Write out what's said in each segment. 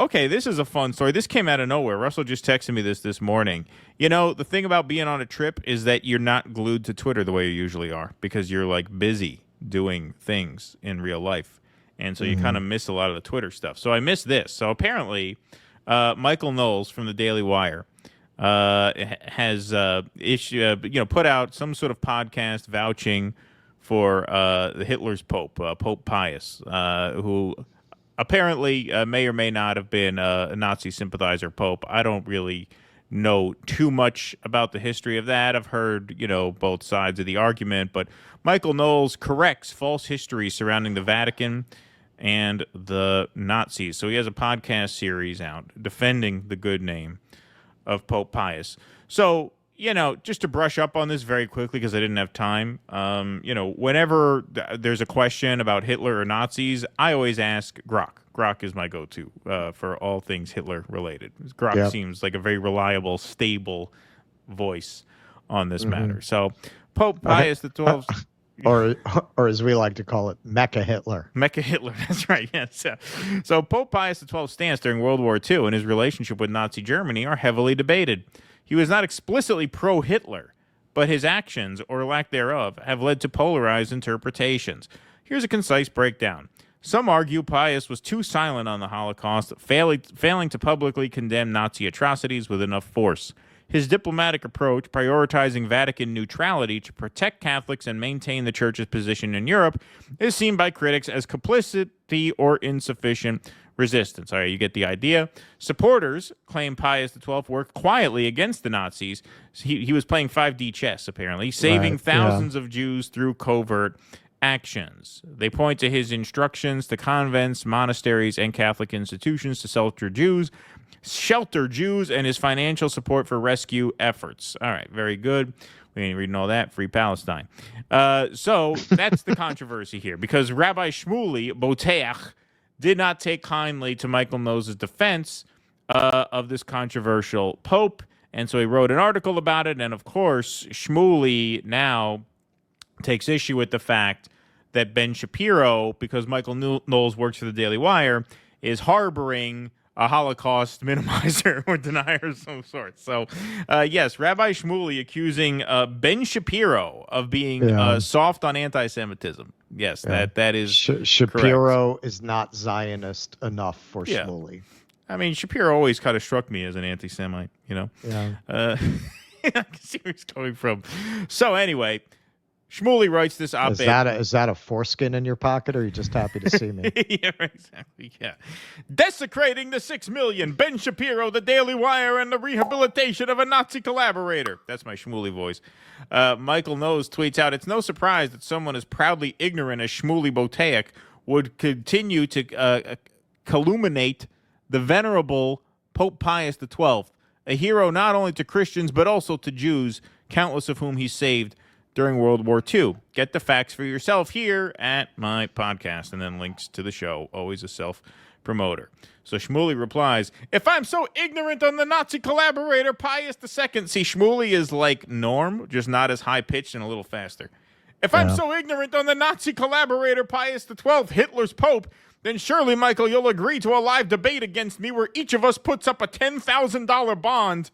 okay, this is a fun story. This came out of nowhere. Russell just texted me this morning. You know, the thing about being on a trip is that you're not glued to Twitter the way you usually are because you're like busy doing things in real life. And so you kind of miss a lot of the Twitter stuff. So I missed this. So apparently, Michael Knowles from the Daily Wire has put out some sort of podcast vouching for Hitler's Pope, Pope Pius, who apparently may or may not have been a Nazi sympathizer Pope. I don't really know too much about the history of that. I've heard, both sides of the argument, but Michael Knowles corrects false history surrounding the Vatican and the Nazis. So he has a podcast series out defending the good name of Pope Pius. So, just to brush up on this very quickly because I didn't have time, whenever there's a question about Hitler or Nazis, I always ask Grok. Grok is my go-to for all things Hitler-related. Grok seems like a very reliable, stable voice on this matter. So Pope Pius the 12th... Or as we like to call it, Mecca Hitler. Mecca Hitler, that's right, yes. So Pope Pius XII's stance during World War II and his relationship with Nazi Germany are heavily debated. He was not explicitly pro-Hitler, but his actions, or lack thereof, have led to polarized interpretations. Here's a concise breakdown. Some argue Pius was too silent on the Holocaust, failing to publicly condemn Nazi atrocities with enough force. His diplomatic approach, prioritizing Vatican neutrality to protect Catholics and maintain the Church's position in Europe, is seen by critics as complicity or insufficient resistance. All right, you get the idea. Supporters claim Pius XII worked quietly against the Nazis. He was playing 5D chess, apparently, saving thousands of Jews through covert actions. They point to his instructions to convents, monasteries, and Catholic institutions to shelter Jews and his financial support for rescue efforts. All right, very good. We ain't reading all that. Free Palestine. So that's the controversy here, because Rabbi Schmoolie Boteach did not take kindly to Michael Knowles' defense of this controversial pope, and so he wrote an article about it. And of course, Schmoolie now takes issue with the fact that Ben Shapiro, because Michael Knowles works for the Daily Wire, is harboring a Holocaust minimizer or denier of some sort. So, yes, Rabbi Schmoolie accusing Ben Shapiro of being soft on anti-Semitism. Yes, that is Shapiro is not Zionist enough for Schmoolie. I mean, Shapiro always kind of struck me as an anti-Semite, Yeah. I can see where he's coming from. So, anyway, Schmoolie writes this op-ed. Is that a foreskin in your pocket, or are you just happy to see me? Yeah, exactly, yeah. Desecrating the 6 million, Ben Shapiro, the Daily Wire, and the rehabilitation of a Nazi collaborator. That's my Schmoolie voice. Michael Knowles tweets out, it's no surprise that someone as proudly ignorant as Schmoolie Boteach would continue to calumniate the venerable Pope Pius XII, a hero not only to Christians but also to Jews, countless of whom he saved during World War II. Get the facts for yourself here at my podcast, and then links to the show. Always a self-promoter. So Schmoolie replies, if I'm so ignorant on the Nazi collaborator Pius II, see, Schmoolie is like Norm, just not as high-pitched and a little faster. If I'm so ignorant on the Nazi collaborator Pius XII, Hitler's Pope, then surely, Michael, you'll agree to a live debate against me where each of us puts up a $10,000 bond.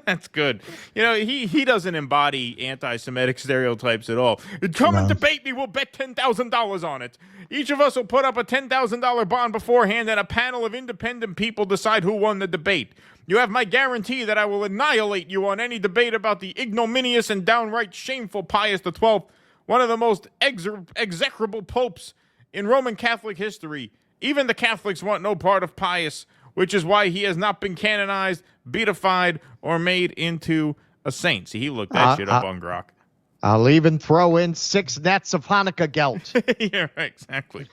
That's good. He doesn't embody anti-Semitic stereotypes at all. Come and debate me. We'll bet $10,000 on it. Each of us will put up a $10,000 bond beforehand, and a panel of independent people decide who won the debate. You have my guarantee that I will annihilate you on any debate about the ignominious and downright shameful Pius XII, one of the most execrable popes in Roman Catholic history. Even the Catholics want no part of Pius, which is why he has not been canonized, beatified, or made into a saint. See, he looked that shit up on Grok. I'll even throw in 6 nets of Hanukkah gelt. Yeah, right, exactly.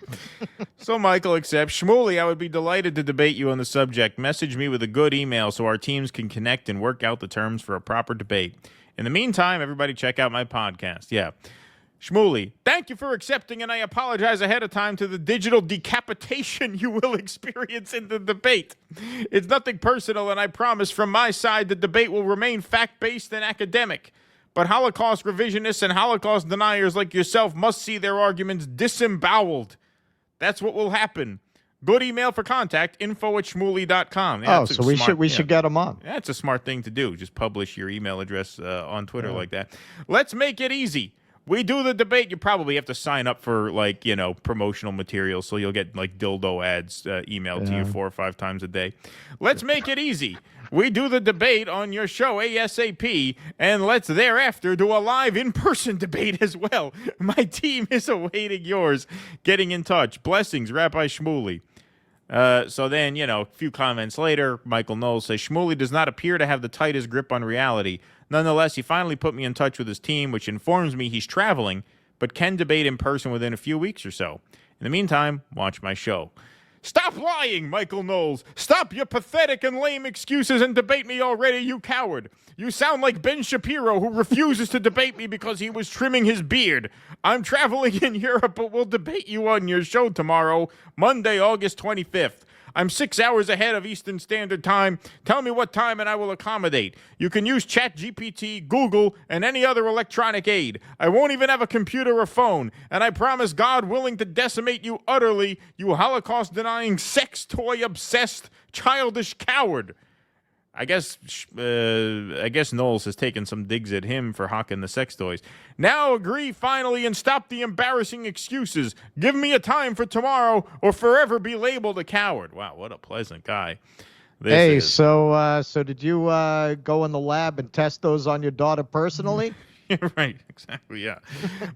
So Michael accepts. Schmoolie, I would be delighted to debate you on the subject. Message me with a good email so our teams can connect and work out the terms for a proper debate. In the meantime, everybody check out my podcast. Yeah. Schmoolie, thank you for accepting, and I apologize ahead of time to the digital decapitation you will experience in the debate. It's nothing personal, and I promise from my side the debate will remain fact-based and academic. But Holocaust revisionists and Holocaust deniers like yourself must see their arguments disemboweled. That's what will happen. Good email for contact, info@schmoolie.com. Yeah, so we should get him on. That's a smart thing to do. Just publish your email address on Twitter like that. Let's make it easy. We do the debate. You probably have to sign up for, like, promotional material, so you'll get, like, dildo ads emailed to you 4 or 5 times a day. Let's make it easy. We do the debate on your show ASAP, and let's thereafter do a live in-person debate as well. My team is awaiting yours. Getting in touch. Blessings, Rabbi Schmoolie. So then, a few comments later, Michael Knowles says, Schmoolie does not appear to have the tightest grip on reality. Nonetheless, he finally put me in touch with his team, which informs me he's traveling, but can debate in person within a few weeks or so. In the meantime, watch my show. Stop lying, Michael Knowles. Stop your pathetic and lame excuses and debate me already, you coward. You sound like Ben Shapiro, who refuses to debate me because he was trimming his beard. I'm traveling in Europe, but we'll debate you on your show tomorrow, Monday, August 25th. I'm 6 hours ahead of Eastern Standard Time. Tell me what time and I will accommodate. You can use ChatGPT, Google, and any other electronic aid. I won't even have a computer or phone. And I promise God willing to decimate you utterly, you Holocaust-denying, sex toy-obsessed, childish coward. I guess Knowles has taken some digs at him for hawking the sex toys. Now agree finally and stop the embarrassing excuses. Give me a time for tomorrow or forever be labeled a coward. Wow, what a pleasant guy. So did you go in the lab and test those on your daughter personally? Right, exactly, yeah.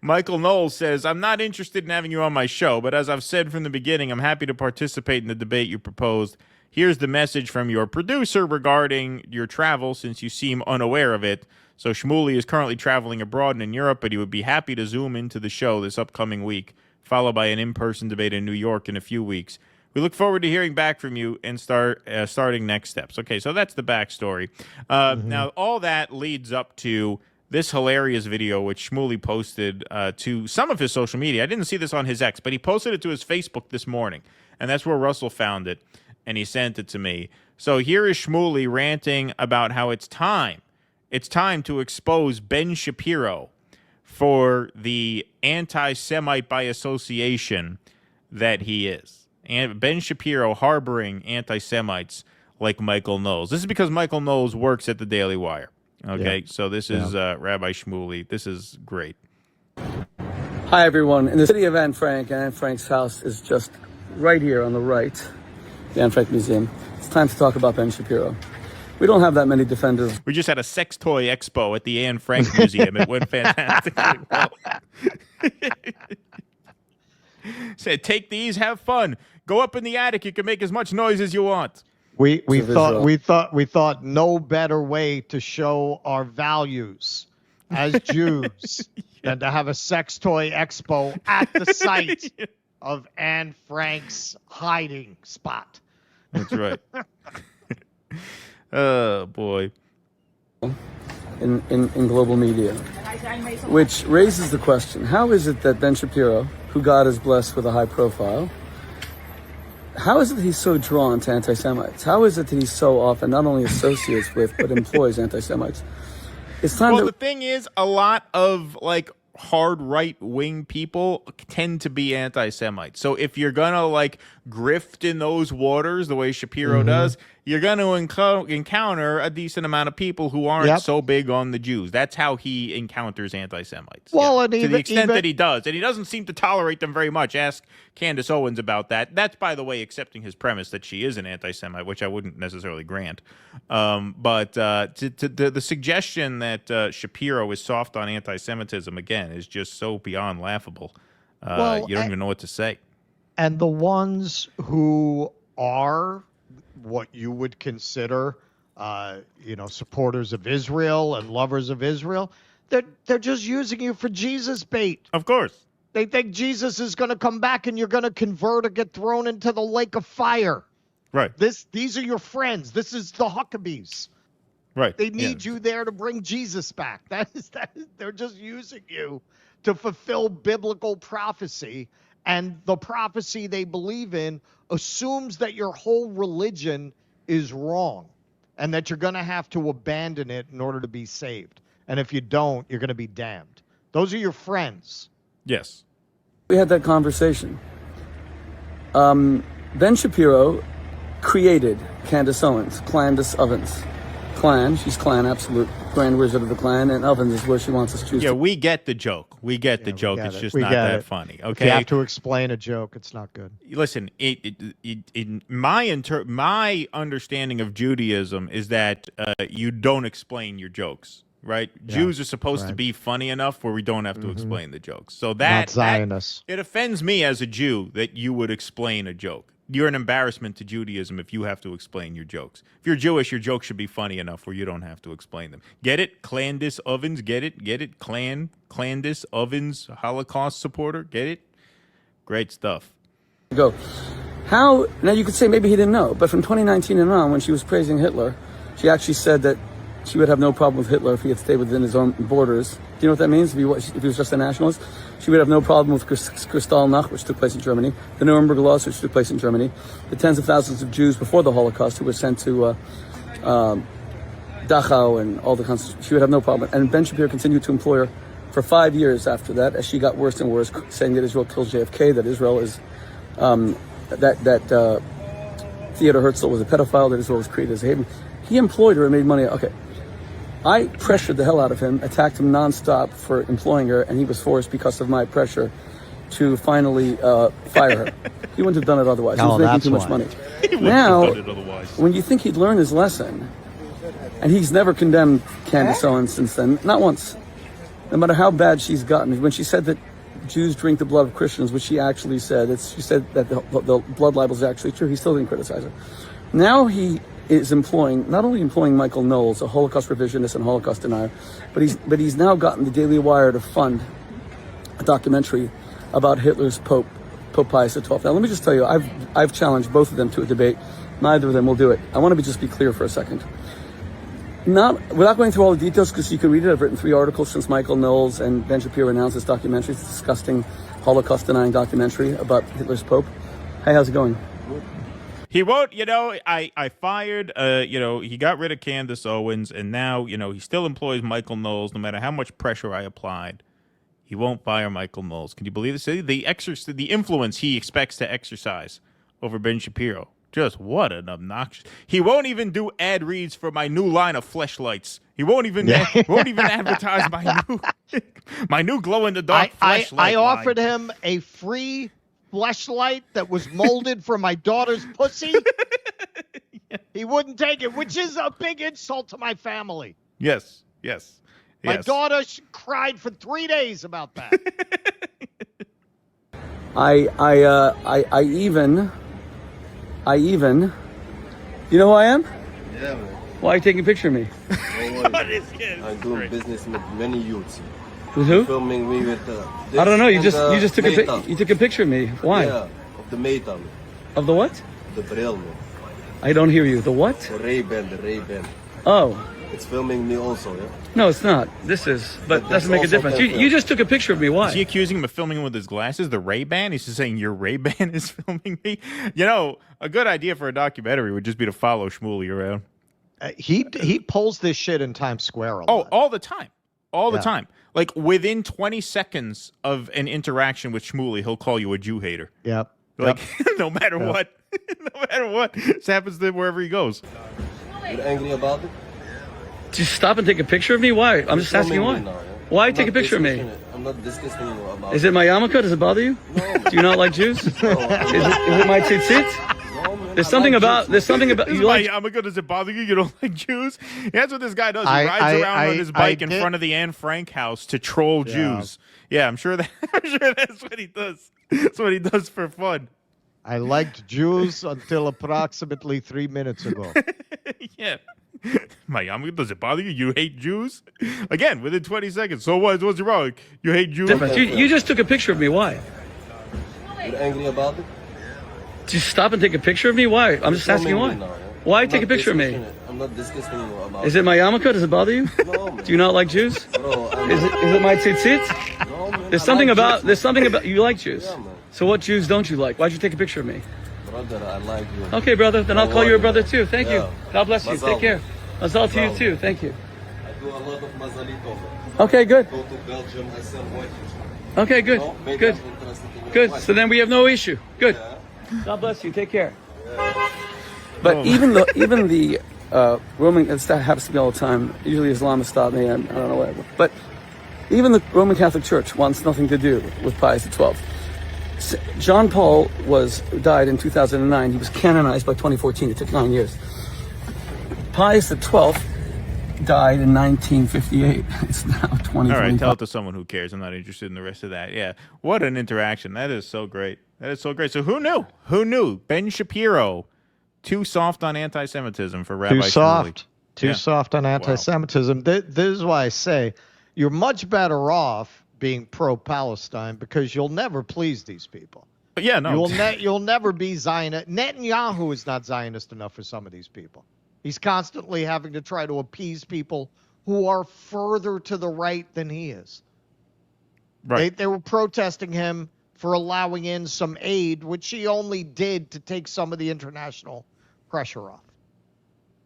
Michael Knowles says, I'm not interested in having you on my show, but as I've said from the beginning, I'm happy to participate in the debate you proposed. Here's the message from your producer regarding your travel, since you seem unaware of it. So Schmoolie is currently traveling abroad and in Europe, but he would be happy to zoom into the show this upcoming week, followed by an in-person debate in New York in a few weeks. We look forward to hearing back from you and starting next steps. Okay, so that's the backstory. Now, all that leads up to this hilarious video, which Schmoolie posted to some of his social media. I didn't see this on his X, but he posted it to his Facebook this morning, and that's where Russell found it. And he sent it to me. So here is Schmoolie ranting about how it's time to expose Ben Shapiro for the anti-Semite by association that he is. And Ben Shapiro harboring anti-Semites like Michael Knowles. This is because Michael Knowles works at the Daily Wire. Okay, so this is Rabbi Schmoolie. This is great. Hi, everyone. In the city of Anne Frank, and Anne Frank's house is just right here on the right. The Anne Frank Museum. It's time to talk about Ben Shapiro. We don't have that many defenders. We just had a sex toy expo at the Anne Frank Museum. It went fantastically well. Said, take these, have fun. Go up in the attic. You can make as much noise as you want. We thought no better way to show our values as Jews than to have a sex toy expo at the site of Anne Frank's hiding spot. That's right. Oh, boy. In global media, which raises the question, how is it that Ben Shapiro, who God has blessed with a high profile, how is it that he's so drawn to anti-Semites? How is it that he's so often not only associates with, but employs anti-Semites? It's time the thing is, a lot of, like, hard right-wing people tend to be anti-Semites. So if you're going to, like, grift in those waters the way Shapiro does, you're going to encounter a decent amount of people who aren't so big on the Jews. That's how he encounters anti-Semites. Well, and to the extent that he does. And he doesn't seem to tolerate them very much. Ask Candace Owens about that. That's, by the way, accepting his premise that she is an anti-Semite, which I wouldn't necessarily grant. But the suggestion that Shapiro is soft on anti-Semitism, again, is just so beyond laughable. You don't even know what to say. And the ones who are what you would consider, supporters of Israel and lovers of Israel, they're just using you for Jesus bait. Of course. They think Jesus is going to come back and you're going to convert or get thrown into the lake of fire. Right. These are your friends. This is the Huckabees. Right. They need you there to bring Jesus back. They're just using you to fulfill biblical prophecy. And the prophecy they believe in assumes that your whole religion is wrong and that you're going to have to abandon it in order to be saved. And if you don't, you're going to be damned. Those are your friends. Yes. We had that conversation. Ben Shapiro created Candace Owens, Clandis Ovens. Clan, she's Clan, absolute grand wizard of the Clan, and Ovens is where she wants us to choose. Yeah, to. we get the joke. We get the joke. It's just not that funny. If Okay. you have to explain a joke, it's not good. Listen, my understanding of Judaism is that you don't explain your jokes, right? Yeah, Jews are supposed to right. be funny enough where we don't have to explain the jokes. So Not that Zionists. it offends me as a Jew that you would explain a joke. You're an embarrassment to Judaism if you have to explain your jokes. If you're Jewish, your jokes should be funny enough where you don't have to explain them. Get it? Clandis Ovens, get it? Get it? Clandis Ovens, Holocaust supporter, get it? Great stuff. Go. How, now you could say maybe he didn't know, but from 2019 and on, when she was praising Hitler, she actually said that she would have no problem with Hitler if he had stayed within his own borders. Do you know what that means? If he was just a nationalist? She would have no problem with Kristallnacht, which took place in Germany, the Nuremberg laws, which took place in Germany, the tens of thousands of Jews before the Holocaust who were sent to Dachau and all the concentration. She would have no problem. And Ben Shapiro continued to employ her for 5 years after that, as she got worse and worse, saying that Israel killed JFK, that Israel is Theodor Herzl was a pedophile, that Israel was created as a haven. He employed her and made money. Okay. I pressured the hell out of him, attacked him nonstop for employing her, and he was forced, because of my pressure, to finally fire her. He wouldn't have done it otherwise. He was making too much money. Now, when you think he'd learn his lesson, and he's never condemned Candace Owens since then, not once, no matter how bad she's gotten. When she said that Jews drink the blood of Christians, which she actually said, she said that the blood libel is actually true, he still didn't criticize her. Now he is not only employing Michael Knowles, a Holocaust revisionist and Holocaust denier, but he's now gotten the Daily Wire to fund a documentary about Hitler's Pope Pius XII. Now, let me just tell you, I've challenged both of them to a debate. Neither of them will do it. I want to just be clear for a second. Without going through all the details, because you can read it, I've written 3 articles since Michael Knowles and Ben Shapiro announced this documentary. It's a disgusting Holocaust-denying documentary about Hitler's Pope. Hey, how's it going? He won't, I fired, he got rid of Candace Owens, and now, he still employs Michael Knowles no matter how much pressure I applied. He won't fire Michael Knowles. Can you believe this? The influence he expects to exercise over Ben Shapiro. Just what an obnoxious. He won't even do ad reads for my new line of fleshlights. He won't even advertise my new glow in the dark fleshlight. I offered him a free fleshlight that was molded for my daughter's pussy. Yeah. He wouldn't take it, which is a big insult to my family. Yes. My daughter cried for 3 days about that. I even, you know who I am? Yeah, man. Why are you taking a picture of me? I'm doing business with many youths. With who? Filming me with I don't know. You just took you took a picture of me. Why? Yeah, of the Meta, man. Of the what? The Braille, man. I don't hear you. The what? The Ray-Ban. Oh. It's filming me also, yeah? No, it's not. This is, but doesn't make a difference. You just took a picture of me. Why? Is he accusing him of filming him with his glasses? The Ray-Ban? He's just saying your Ray-Ban is filming me? A good idea for a documentary would just be to follow Schmoolie around. He pulls this shit in Times Square a lot. All the time. All the time. Like, within 20 seconds of an interaction with Schmoolie, he'll call you a Jew hater. Yep. Like, no matter what. No matter what. This happens to him wherever he goes. You're angry about it? Just stop and take a picture of me? Why? I'm just asking why. Now, yeah? Why take a picture of me? I'm not discussing you about Is it my yarmulke? Does it bother you? No. Do you not like Jews? No, Is it my tzitzit? No, man. There's something about you like. Does it bother you? You don't like Jews? That's what this guy does. He rides around on his bike in front of the Anne Frank house to troll Jews. Yeah, I'm sure that's what he does. That's what he does for fun. I liked Jews until approximately 3 minutes ago. Yeah. Does it bother you? You hate Jews? Again, within 20 seconds. So what's wrong? You hate Jews? You just took a picture of me. Why? You're angry about it? Just stop and take a picture of me. Why? I'm just asking why. Now, yeah? Why take a picture of me? I'm not discussing you about Is it my yarmulke? Does it bother you? No, man. Do you not like Jews? Bro, Is it my tzitzit? No, man. There's something about you like Jews. Yeah, man. So what Jews don't you like? Why'd you take a picture of me? Brother, I like you. Okay, brother. Then I'll call you a brother too. Thank you. Yeah. God bless you. Mazal. Take care. Mazal to you Mazal. too. Thank you. I do a lot of mazalito. Okay, good. Go to Belgium, I sell white. Okay, good. No, maybe Good. I'm interested in your Good. wife. So then we have no issue. Good. Yeah. God bless you. Take care. But even the Roman, and that happens to me all the time. Usually Islamists stop me, and I don't know whatever. But even the Roman Catholic Church wants nothing to do with Pius XII. John Paul died in 2009. He was canonized by 2014. It took 9 years. Pius XII died in 1958. It's now 2025. All right, tell it to someone who cares. I'm not interested in the rest of that. Yeah, what an interaction. That is so great. That is so great. So who knew? Who knew? Ben Shapiro, too soft on anti-Semitism for Rabbi Schmoolie. Too soft on anti-Semitism. Wow. This is why I say you're much better off being pro-Palestine because you'll never please these people. But yeah, no. You'll never be Zionist. Netanyahu is not Zionist enough for some of these people. He's constantly having to try to appease people who are further to the right than he is. Right. They were protesting him for allowing in some aid, which he only did to take some of the international pressure off.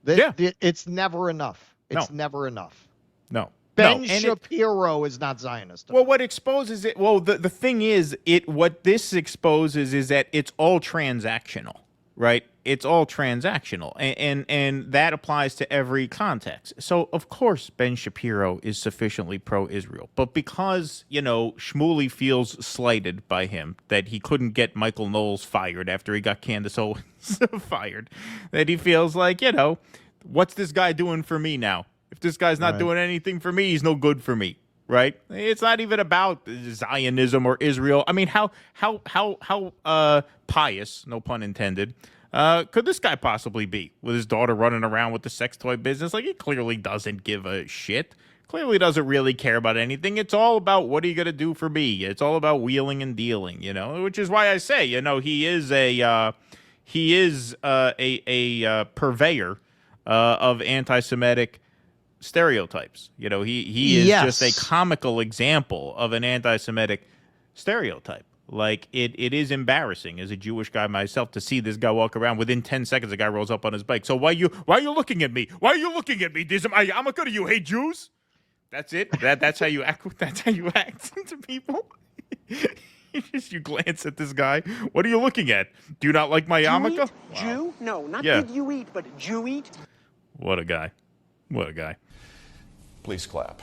It's never enough. It's never enough. No. Ben Shapiro is not Zionist. Well, what exposes it? Well, the thing is, what this exposes is that it's all transactional, right? It's all transactional, and that applies to every context. So, of course, Ben Shapiro is sufficiently pro-Israel, but because Schmoolie feels slighted by him that he couldn't get Michael Knowles fired after he got Candace Owens fired, that he feels like what's this guy doing for me now? If this guy's not doing anything for me, he's no good for me, right? It's not even about Zionism or Israel. I mean, how pious, no pun intended, could this guy possibly be with his daughter running around with the sex toy business? Like, he clearly doesn't give a shit. Clearly doesn't really care about anything. It's all about what are you going to do for me? It's all about wheeling and dealing, which is why I say, he is a purveyor of anti-Semitic stereotypes. He is just a comical example of an anti-Semitic stereotype. Like, it is embarrassing as a Jewish guy myself to see this guy walk around. Within 10 seconds, a guy rolls up on his bike. So why are you looking at me? Why are you looking at me? I'm a good. You hate Jews? That's it. That's how you act. That's how you act to people. You glance at this guy. What are you looking at? Do you not like my yarmulke? Wow. Jew? No, not did you eat, but Jew eat. What a guy. What a guy. Please clap.